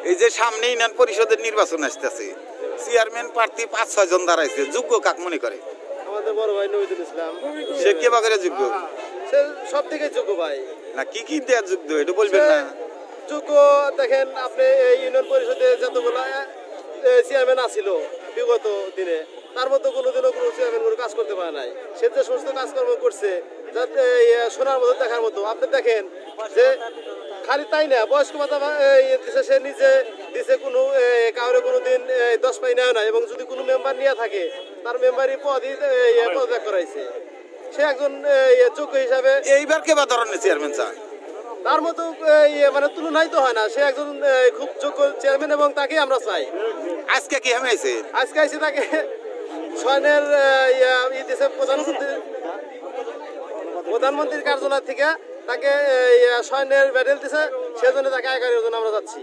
এই যে সামনে ইউনিয়ন পরিষদের নির্বাচন আসতেছে, চেয়ারম্যান প্রার্থী ৫-৬ জন দাঁড়াইছে, যোগ্য কাক মনে করে? আমাদের বড় ভাই নবীদুল ইসলাম। সে কে বাগের যোগ্য? সে সব থেকে যোগ্য ভাই। না কি কি দেওয়ার যোগ্য এটা বলবেন না? যোগ্য দেখেন আপনি এই ইউনিয়ন পরিষদে যতগুলো চেয়ারম্যান আছিল বিগত দিনে, তার মতো কোনোদিনও কোনো চেয়ারম্যান কোনো কাজ করতে পারে নাই। সে যে সমস্ত কাজকর্ম করছে যাতে শোনার মতো দেখার মতো। আপনি দেখেন যে খালি তাই না, বয়স্ক ভাতা দিছে, সে নিজে দিছে, কোনো কাউরে কোনো দিন 10 পাই নেয় না, এবং যদি কোনো মেম্বার নিয়ে থাকে তার মেম্বারই পদত্যাগ করাইছে। সে একজন যোগ্য হিসাবে। এইবার কে বা ধরনের চেয়ারম্যান চান? তার মতো মানে তুলনাই তো হয় না। সে একজন খুব যোগ্য চেয়ারম্যান এবং তাকে আমরা চাই। আজকে কি আমি আইছে? আজকে আইসি তাকে সয়নের দিছে প্রধানমন্ত্রীর কার্যালয় থেকে তাকে সয়নের মেডেল দিছে, সেজন্য তাকে 11 জন আমরা যাচ্ছি।